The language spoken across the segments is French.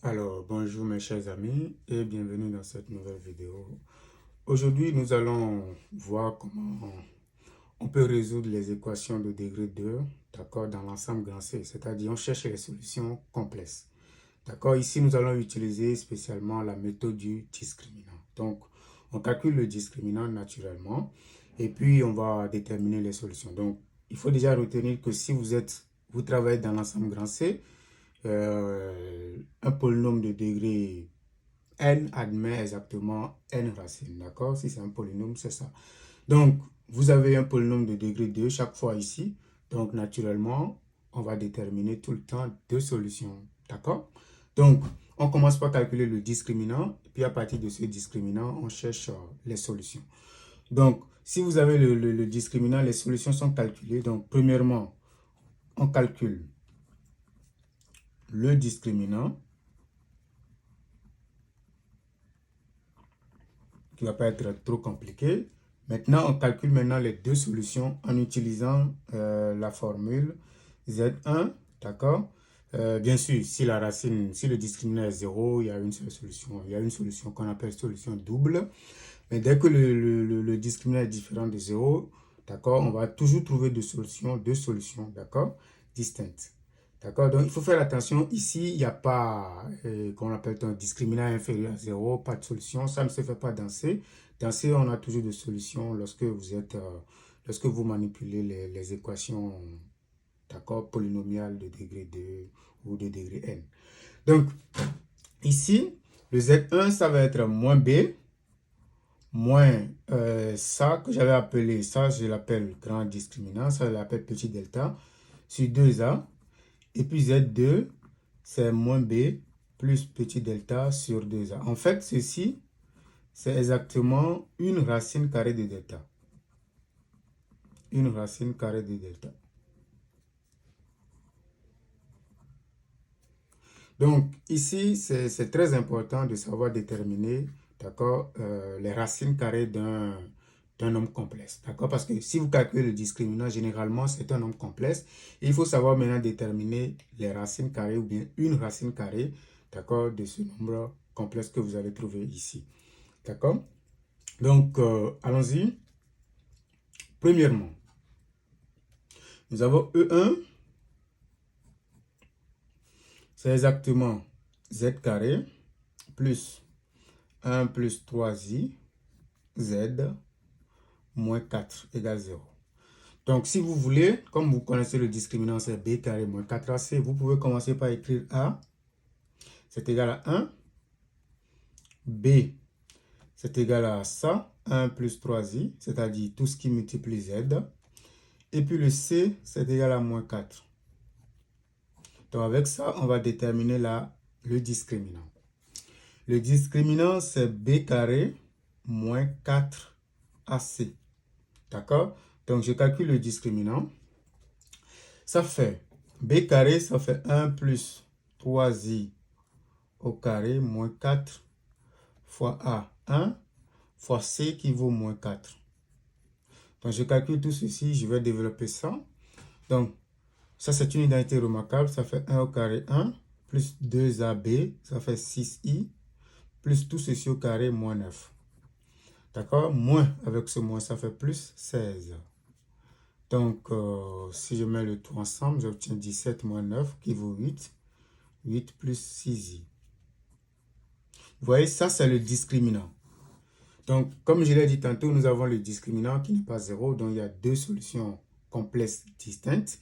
Alors, bonjour mes chers amis et bienvenue dans cette nouvelle vidéo. Aujourd'hui, nous allons voir comment on peut résoudre les équations de degré 2, d'accord, dans l'ensemble grand C, c'est-à-dire on cherche les solutions complexes. D'accord, ici nous allons utiliser spécialement la méthode du discriminant. Donc, on calcule le discriminant naturellement et puis on va déterminer les solutions. Donc, il faut déjà retenir que si vous travaillez dans l'ensemble grand C, un polynôme de degré n admet exactement n racines, d'accord? Si c'est un polynôme, c'est ça. Donc, vous avez un polynôme de degré 2 chaque fois ici. Donc, naturellement, on va déterminer tout le temps deux solutions, d'accord? Donc, on commence par calculer le discriminant, puis à partir de ce discriminant, on cherche les solutions. Donc, si vous avez le discriminant, les solutions sont calculées. Donc, premièrement, on calcule le discriminant, qui ne va pas être trop compliqué. Maintenant, on calcule maintenant les deux solutions en utilisant la formule Z1, d'accord? Bien sûr, si le discriminant est 0, il y a une seule solution. Il y a une solution qu'on appelle solution double. Mais dès que le discriminant est différent de 0, d'accord, on va toujours trouver deux solutions, d'accord, distinctes. D'accord, donc il faut faire attention, ici, il n'y a pas, qu'on appelle un discriminant inférieur à 0, pas de solution, ça ne se fait pas dans C. Dans C, on a toujours des solutions lorsque vous manipulez les équations, d'accord, polynomiales de degré 2 ou de degré n. Donc, ici, le Z1, ça va être moins B, moins ça, que j'avais appelé, ça, je l'appelle grand discriminant, ça, je l'appelle petit delta, sur 2A. Et puis Z2, c'est moins B plus petit delta sur 2A. En fait, ceci, c'est exactement une racine carrée de delta. Une racine carrée de delta. Donc, ici, c'est très important de savoir déterminer, d'accord, les racines carrées d'un nombre complexe, d'accord? Parce que si vous calculez le discriminant, généralement, c'est un nombre complexe. Et il faut savoir maintenant déterminer les racines carrées ou bien une racine carrée, d'accord, de ce nombre complexe que vous allez trouver ici, d'accord? Donc, allons-y. Premièrement, nous avons E1, c'est exactement Z carré plus 1 plus 3i z moins 4 égale 0. Donc, si vous voulez, comme vous connaissez le discriminant, c'est b carré moins 4ac, vous pouvez commencer par écrire a, c'est égal à 1, b, c'est égal à ça, 1 plus 3i, c'est-à-dire tout ce qui multiplie z, et puis le c, c'est égal à moins 4. Donc, avec ça, on va déterminer le discriminant. Le discriminant, c'est b carré moins 4ac. D'accord? Donc, je calcule le discriminant. Ça fait b carré, ça fait 1 plus 3i au carré moins 4 fois a, 1, fois c qui vaut moins 4. Donc, je calcule tout ceci, je vais développer ça. Donc, ça, c'est une identité remarquable. Ça fait 1 au carré 1, plus 2ab, ça fait 6i, plus tout ceci au carré moins 9. D'accord? Moins, avec ce moins, ça fait plus 16. Donc, si je mets le tout ensemble, j'obtiens 17 moins 9 qui vaut 8. 8 plus 6i. Vous voyez, ça, c'est le discriminant. Donc, comme je l'ai dit tantôt, nous avons le discriminant qui n'est pas 0. Donc, il y a deux solutions complexes distinctes.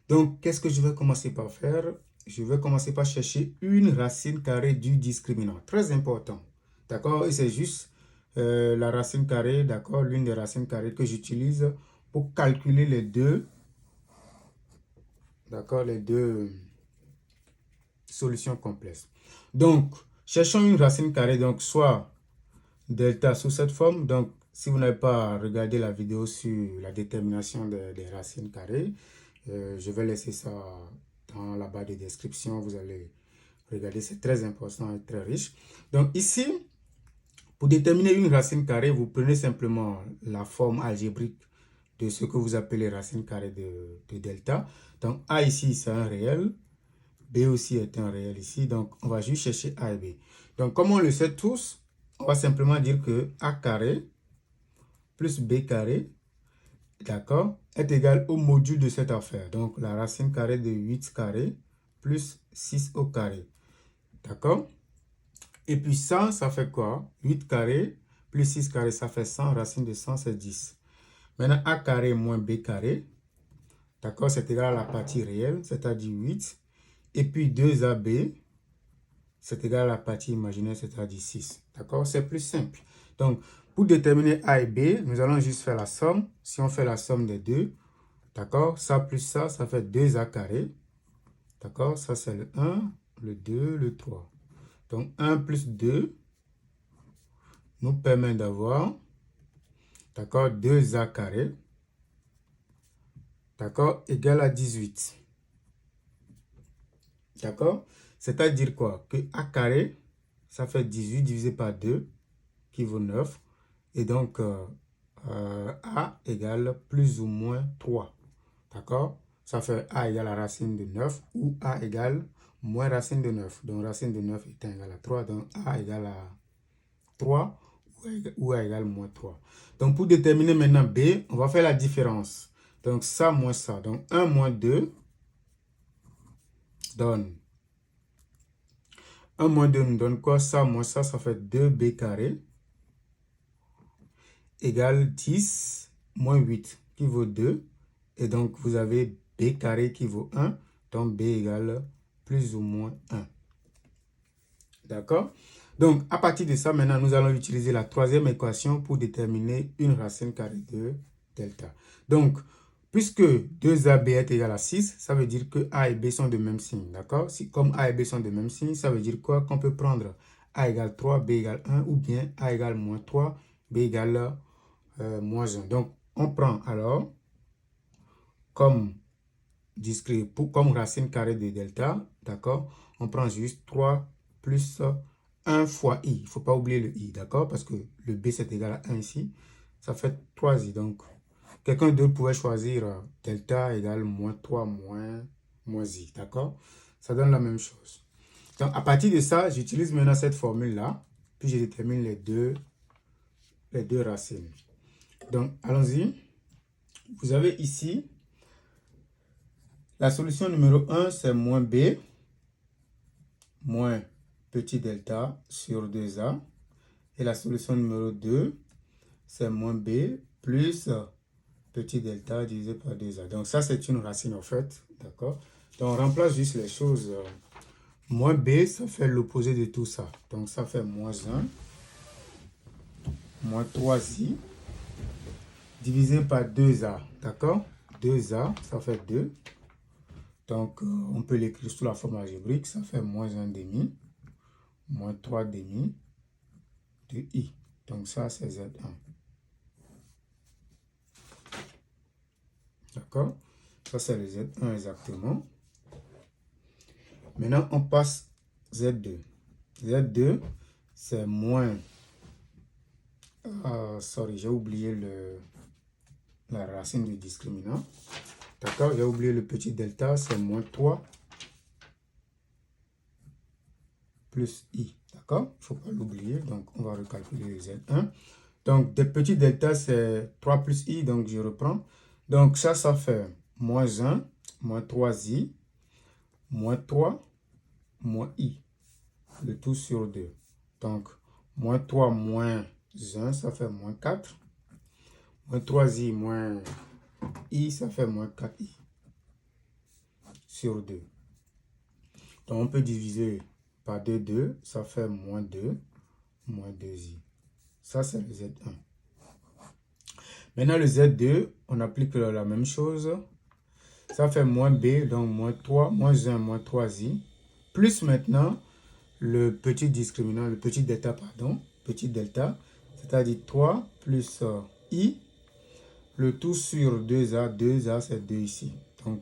Donc, qu'est-ce que je vais commencer par faire? Je vais commencer par chercher une racine carrée du discriminant. Très important. D'accord? Et c'est juste la racine carrée, d'accord? L'une des racines carrées que j'utilise pour calculer les deux, d'accord? Les deux solutions complexes. Donc, cherchons une racine carrée, donc soit delta sous cette forme. Donc, si vous n'avez pas regardé la vidéo sur la détermination des racines carrées, je vais laisser ça dans la barre de description. Vous allez regarder, c'est très important et très riche. Donc, ici, pour déterminer une racine carrée, vous prenez simplement la forme algébrique de ce que vous appelez racine carrée de delta. Donc, A ici, c'est un réel. B aussi est un réel ici. Donc, on va juste chercher A et B. Donc, comme on le sait tous, on va simplement dire que A carré plus B carré, d'accord, est égal au module de cette affaire. Donc, la racine carrée de 8 carré plus 6 au carré. D'accord? Et puis 100, ça fait quoi? 8 carré plus 6 carré, ça fait 100. Racine de 100, c'est 10. Maintenant, A carré moins B carré, d'accord, c'est égal à la partie réelle, c'est-à-dire 8. Et puis 2AB, c'est égal à la partie imaginaire, c'est-à-dire 6. D'accord? C'est plus simple. Donc, pour déterminer A et B, nous allons juste faire la somme. Si on fait la somme des deux, d'accord, ça plus ça fait 2A carré. D'accord? Ça, c'est le 1, le 2, le 3. Donc, 1 plus 2 nous permet d'avoir, d'accord, 2A carré, d'accord, égal à 18. D'accord? C'est-à-dire quoi? Que A carré, ça fait 18 divisé par 2, qui vaut 9. Et donc, A égale plus ou moins 3. D'accord? Ça fait A égale la racine de 9 ou A égale moins racine de 9. Donc, racine de 9 est égale à 3. Donc, A égale à 3 ou A égale moins 3. Donc, pour déterminer maintenant B, on va faire la différence. Donc, ça moins ça. Donc, 1 moins 2 donne. 1 moins 2 nous donne quoi? Ça moins ça fait 2B carré égale 10 moins 8 qui vaut 2. Et donc, vous avez B carré qui vaut 1. Donc, B égale plus ou moins 1. D'accord? Donc, à partir de ça, maintenant, nous allons utiliser la troisième équation pour déterminer une racine carrée de delta. Donc, puisque 2AB est égal à 6, ça veut dire que A et B sont de même signe. D'accord? Si, comme A et B sont de même signe, ça veut dire quoi? Qu'on peut prendre A égale 3, B égale 1, ou bien A égale moins 3, B égale moins 1. Donc, on prend alors comme comme racine carrée de delta, d'accord? On prend juste 3 plus 1 fois i. Il ne faut pas oublier le i, d'accord? Parce que le b c'est égal à 1 ici. Ça fait 3i. Donc, quelqu'un d'autre pouvait choisir delta égale moins 3 moins i, d'accord? Ça donne la même chose. Donc, à partir de ça, j'utilise maintenant cette formule-là. Puis, je détermine les deux racines. Donc, allons-y. Vous avez ici la solution numéro 1, c'est moins b moins petit delta sur 2a. Et la solution numéro 2, c'est moins b plus petit delta divisé par 2a. Donc ça, c'est une racine en fait. D'accord? Donc on remplace juste les choses. Moins b, ça fait l'opposé de tout ça. Donc ça fait moins 1, moins 3i, divisé par 2a. D'accord? 2a, ça fait 2. Donc, on peut l'écrire sous la forme algébrique. Ça fait moins 1 demi, moins 3 demi de i. Donc, ça, c'est Z1. D'accord? Ça, c'est le Z1 exactement. Maintenant, on passe Z2. Z2, c'est moins... sorry, j'ai oublié la racine du discriminant. D'accord? J'ai oublié le petit delta, c'est moins 3 plus i. D'accord? Il ne faut pas l'oublier. Donc, on va recalculer le Z1. Donc, des petits delta, c'est 3 plus i. Donc, je reprends. Donc, ça fait moins 1, moins 3i, moins 3, moins i. Le tout sur 2. Donc, moins 3 moins 1, ça fait moins 4. Moins 3i moins i, ça fait moins 4i. Sur 2. Donc, on peut diviser par 2, ça fait moins 2, moins 2i. Ça, c'est le Z1. Maintenant, le Z2, on applique la même chose. Ça fait moins b, donc moins 3, moins 1, moins 3i. Plus maintenant, le petit discriminant, le petit delta, pardon. Petit delta, c'est-à-dire 3 plus i. Le tout sur 2a. 2a, c'est 2 ici. Donc,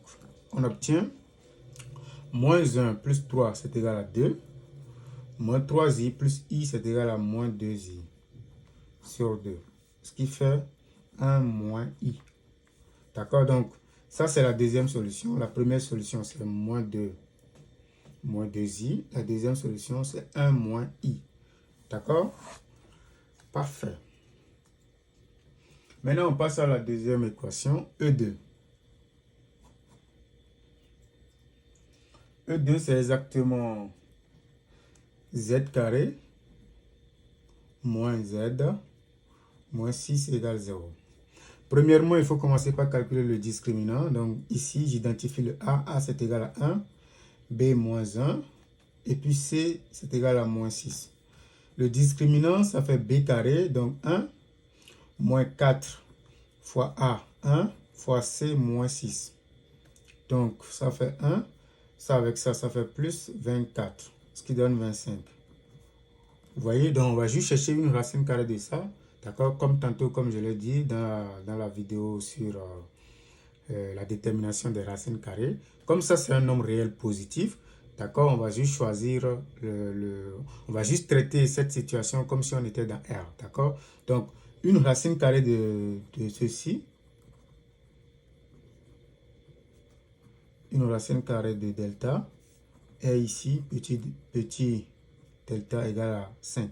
on obtient moins 1 plus 3, c'est égal à 2. Moins 3i plus i, c'est égal à moins 2i sur 2. Ce qui fait 1 moins i. D'accord? Donc, ça, c'est la deuxième solution. La première solution, c'est moins 2 moins 2i. La deuxième solution, c'est 1 moins i. D'accord? Parfait. Maintenant, on passe à la deuxième équation, E2. E2, c'est exactement z carré moins z moins 6 égale 0. Premièrement, il faut commencer par calculer le discriminant. Donc ici, j'identifie le A. A, c'est égal à 1. B, moins 1. Et puis C, c'est égal à moins 6. Le discriminant, ça fait B carré. Donc 1 moins 4 fois A, 1 fois C, moins 6. Donc ça fait 1. Ça avec ça, ça fait plus 24. Ce qui donne 25. Vous voyez, donc on va juste chercher une racine carrée de ça. D'accord? Comme tantôt, comme je l'ai dit dans la vidéo sur la détermination des racines carrées. Comme ça, c'est un nombre réel positif. D'accord? On va juste choisir on va juste traiter cette situation comme si on était dans R. D'accord? Donc, une racine carrée de ceci. Une racine carrée de delta est ici, petit delta égale à 5.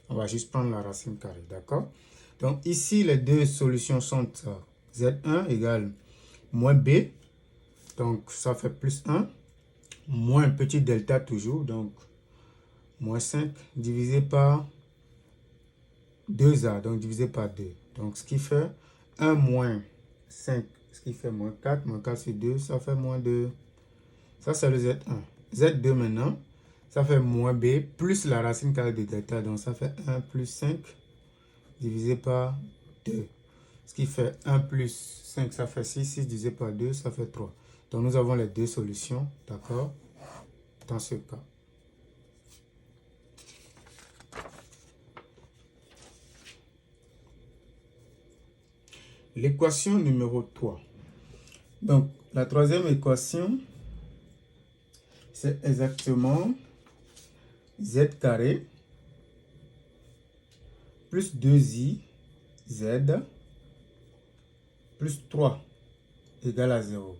On va juste prendre la racine carrée, d'accord? Donc ici, les deux solutions sont Z1 égale moins B. Donc ça fait plus 1. Moins petit delta toujours. Donc moins 5 divisé par 2A. Donc divisé par 2. Donc ce qui fait 1 moins 5. Ce qui fait moins 4. Moins 4 sur 2. Ça fait moins 2. Ça c'est le Z1. Z2 maintenant. Ça fait moins B plus la racine carrée de delta. Donc ça fait 1 plus 5 divisé par 2. Ce qui fait 1 plus 5, ça fait 6. 6 divisé par 2, ça fait 3. Donc nous avons les deux solutions, d'accord, dans ce cas. L'équation numéro 3. Donc la troisième équation, c'est exactement z carré plus 2i z plus 3 égale à 0.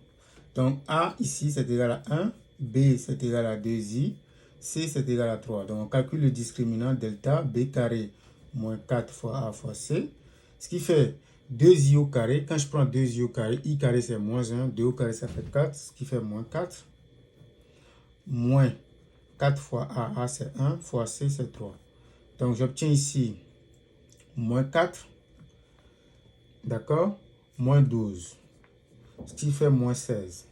Donc A ici c'est égal à 1, B c'est égal à 2i, C c'est égal à 3. Donc on calcule le discriminant delta B carré moins 4 fois A fois C. Ce qui fait 2i au carré. Quand je prends 2i au carré, i carré c'est moins 1, 2 au carré ça fait 4, ce qui fait moins 4. Moins 4 fois A c'est 1, fois C c'est 3. Donc j'obtiens ici moins 4, d'accord, moins 12, ce qui fait moins 16.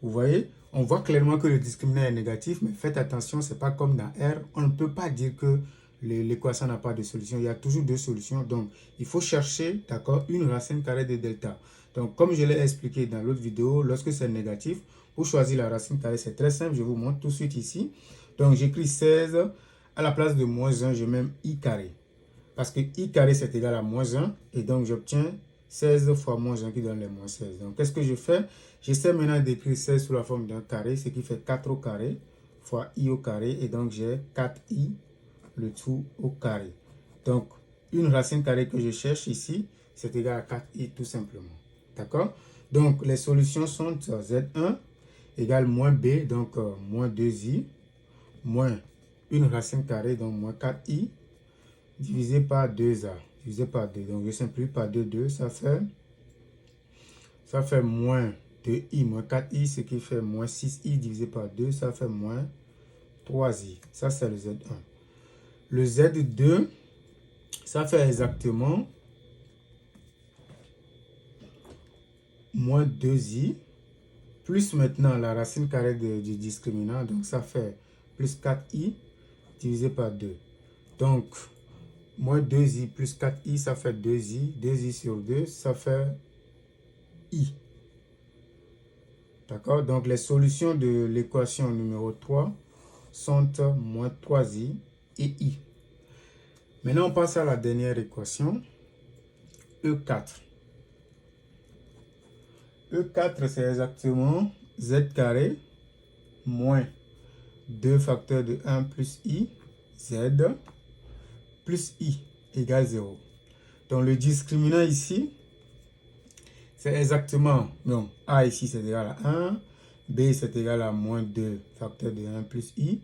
Vous voyez, on voit clairement que le discriminant est négatif, mais faites attention, ce n'est pas comme dans R. On ne peut pas dire que l'équation n'a pas de solution. Il y a toujours deux solutions. Donc, il faut chercher, d'accord, une racine carrée de delta. Donc, comme je l'ai expliqué dans l'autre vidéo, lorsque c'est négatif, pour choisir la racine carrée, c'est très simple. Je vous montre tout de suite ici. Donc, j'écris 16. À la place de moins 1, je mets i carré. Parce que i carré, c'est égal à moins 1. Et donc, j'obtiens 16 fois moins 1 qui donne les moins 16. Donc, qu'est-ce que je fais? J'essaie maintenant d'écrire 16 sous la forme d'un carré, ce qui fait 4 au carré fois i au carré. Et donc, j'ai 4i, le tout au carré. Donc, une racine carrée que je cherche ici, c'est égal à 4i tout simplement. D'accord? Donc, les solutions sont Z1 égale moins B, donc moins 2i, moins une racine carrée, donc moins 4i, divisé par 2a, divisé par 2. Donc, je simplifie par 2, 2, ça fait moins 2i moins 4i, ce qui fait moins 6i divisé par 2, ça fait moins 3i. Ça, c'est le Z1. Le Z2, ça fait exactement moins 2i, plus maintenant la racine carrée du discriminant, donc ça fait plus 4i divisé par 2. Donc, moins 2i plus 4i, ça fait 2i. 2i sur 2, ça fait i. D'accord? Donc, les solutions de l'équation numéro 3 sont moins 3i et i. Maintenant, on passe à la dernière équation, E4. E4, c'est exactement z carré moins 2 facteurs de 1 plus i, z, plus i égale 0. Donc, le discriminant ici, c'est exactement, donc a ici c'est égal à 1, B, c'est égal à moins 2 facteur de 1 plus I.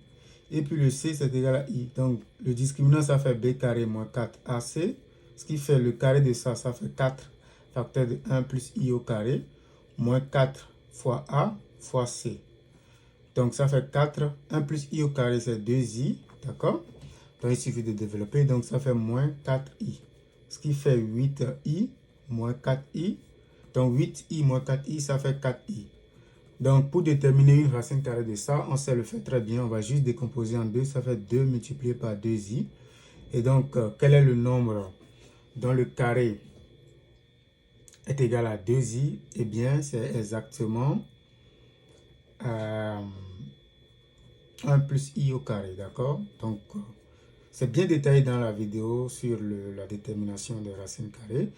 Et puis le C, c'est égal à I. Donc, le discriminant, ça fait B carré moins 4AC. Ce qui fait le carré de ça, ça fait 4 facteur de 1 plus I au carré. Moins 4 fois A fois C. Donc, ça fait 4. 1 plus I au carré, c'est 2I. D'accord? Donc, il suffit de développer. Donc, ça fait moins 4I. Ce qui fait 8I moins 4I. Donc, 8I moins 4I, ça fait 4I. Donc, pour déterminer une racine carrée de ça, on sait le faire très bien. On va juste décomposer en 2. Ça fait 2 multiplié par 2i. Et donc, quel est le nombre dont le carré est égal à 2i? Eh bien, c'est exactement 1 plus i au carré. D'accord? Donc, c'est bien détaillé dans la vidéo sur la détermination des racines carrées.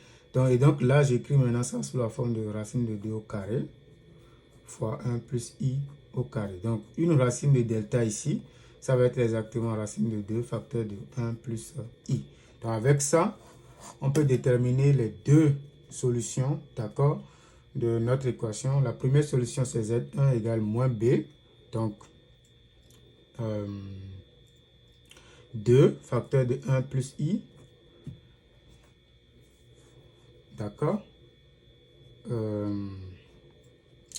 Et donc là, j'écris maintenant ça sous la forme de racine de 2 au carré fois 1 plus i au carré. Donc, une racine de delta ici, ça va être exactement racine de 2 facteur de 1 plus i. Donc, avec ça, on peut déterminer les deux solutions, d'accord, de notre équation. La première solution, c'est Z1 égale moins B. Donc, 2 facteur de 1 plus i. D'accord.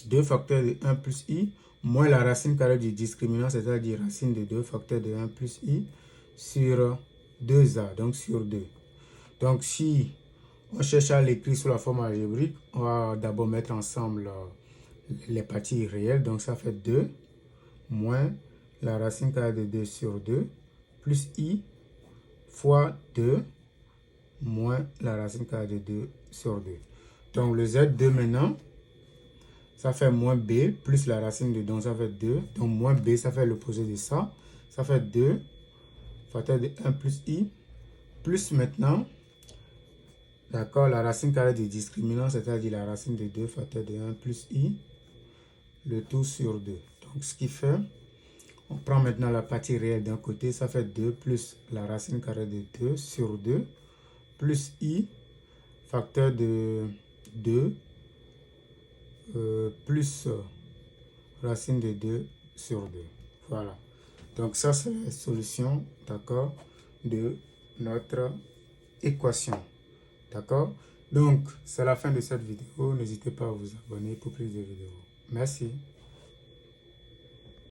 2 facteur de 1 plus i moins la racine carrée du discriminant, c'est-à-dire racine de 2 facteur de 1 plus i sur 2a, donc sur 2. Donc, si on cherche à l'écrire sous la forme algébrique, on va d'abord mettre ensemble les parties réelles. Donc, ça fait 2 moins la racine carrée de 2 sur 2 plus i fois 2 moins la racine carrée de 2 sur 2. Donc, le Z2 maintenant, ça fait moins B plus la racine de 2, donc ça fait 2. Donc, moins B, ça fait l'opposé de ça. Ça fait 2 facteur de 1 plus I. Plus maintenant, d'accord, la racine carrée du discriminant, c'est-à-dire la racine de 2 facteur de 1 plus I. Le tout sur 2. Donc, ce qui fait, on prend maintenant la partie réelle d'un côté. Ça fait 2 plus la racine carrée de 2 sur 2. Plus I facteur de 2. Plus racine de 2 sur 2. Voilà. Donc ça, c'est la solution, d'accord, de notre équation. D'accord? Donc, c'est la fin de cette vidéo. N'hésitez pas à vous abonner pour plus de vidéos. Merci.